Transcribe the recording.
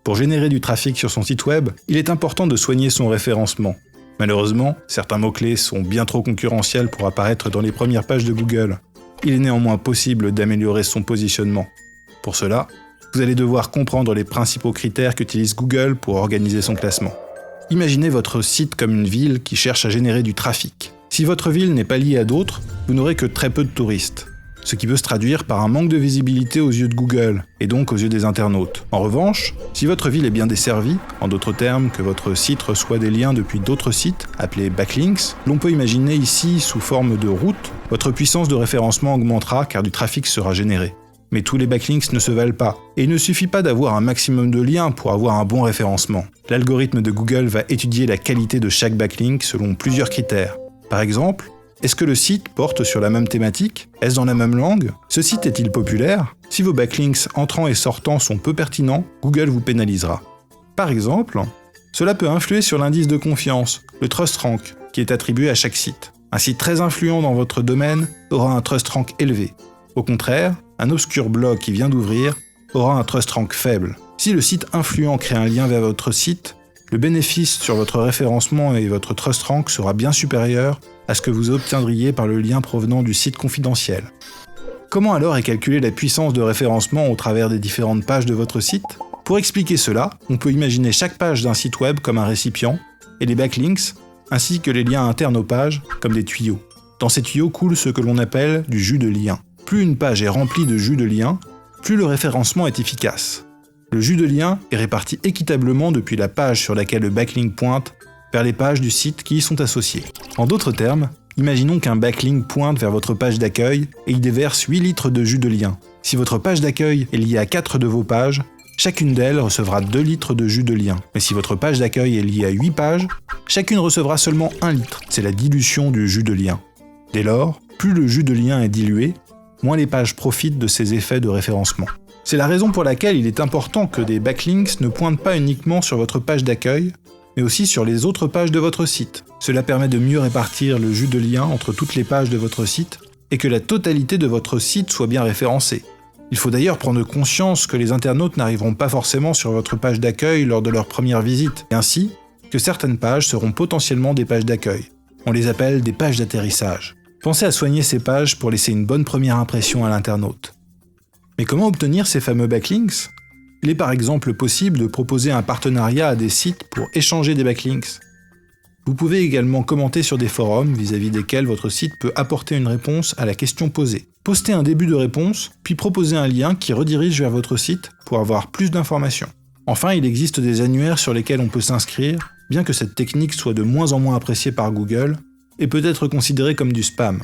Pour générer du trafic sur son site web, il est important de soigner son référencement. Malheureusement, certains mots-clés sont bien trop concurrentiels pour apparaître dans les premières pages de Google. Il est néanmoins possible d'améliorer son positionnement. Pour cela, vous allez devoir comprendre les principaux critères qu'utilise Google pour organiser son classement. Imaginez votre site comme une ville qui cherche à générer du trafic. Si votre ville n'est pas liée à d'autres, vous n'aurez que très peu de touristes, ce qui peut se traduire par un manque de visibilité aux yeux de Google, et donc aux yeux des internautes. En revanche, si votre ville est bien desservie, en d'autres termes que votre site reçoit des liens depuis d'autres sites, appelés backlinks, l'on peut imaginer ici, sous forme de route, votre puissance de référencement augmentera car du trafic sera généré. Mais tous les backlinks ne se valent pas, et il ne suffit pas d'avoir un maximum de liens pour avoir un bon référencement. L'algorithme de Google va étudier la qualité de chaque backlink selon plusieurs critères. Par exemple, est-ce que le site porte sur la même thématique? Est-ce dans la même langue? Ce site est-il populaire? Si vos backlinks entrants et sortants sont peu pertinents, Google vous pénalisera. Par exemple, cela peut influer sur l'indice de confiance, le Trust Rank, qui est attribué à chaque site. Un site très influent dans votre domaine aura un Trust Rank élevé. Au contraire, un obscur blog qui vient d'ouvrir aura un Trust Rank faible. Si le site influent crée un lien vers votre site, le bénéfice sur votre référencement et votre Trust Rank sera bien supérieur à ce que vous obtiendriez par le lien provenant du site confidentiel. Comment alors est calculée la puissance de référencement au travers des différentes pages de votre site? Pour expliquer cela, on peut imaginer chaque page d'un site web comme un récipient et les backlinks, ainsi que les liens internes aux pages, comme des tuyaux. Dans ces tuyaux coule ce que l'on appelle du jus de lien. Plus une page est remplie de jus de lien, plus le référencement est efficace. Le jus de lien est réparti équitablement depuis la page sur laquelle le backlink pointe vers les pages du site qui y sont associées. En d'autres termes, imaginons qu'un backlink pointe vers votre page d'accueil et y déverse 8 litres de jus de lien. Si votre page d'accueil est liée à 4 de vos pages, chacune d'elles recevra 2 litres de jus de lien. Mais si votre page d'accueil est liée à 8 pages, chacune recevra seulement 1 litre. C'est la dilution du jus de lien. Dès lors, plus le jus de lien est dilué, moins les pages profitent de ces effets de référencement. C'est la raison pour laquelle il est important que des backlinks ne pointent pas uniquement sur votre page d'accueil, mais aussi sur les autres pages de votre site. Cela permet de mieux répartir le jus de lien entre toutes les pages de votre site et que la totalité de votre site soit bien référencée. Il faut d'ailleurs prendre conscience que les internautes n'arriveront pas forcément sur votre page d'accueil lors de leur première visite, et ainsi que certaines pages seront potentiellement des pages d'accueil. On les appelle des pages d'atterrissage. Pensez à soigner ces pages pour laisser une bonne première impression à l'internaute. Mais comment obtenir ces fameux backlinks? Il est par exemple possible de proposer un partenariat à des sites pour échanger des backlinks. Vous pouvez également commenter sur des forums vis-à-vis desquels votre site peut apporter une réponse à la question posée. Postez un début de réponse, puis proposez un lien qui redirige vers votre site pour avoir plus d'informations. Enfin, il existe des annuaires sur lesquels on peut s'inscrire, bien que cette technique soit de moins en moins appréciée par Google, et peut être considérée comme du spam.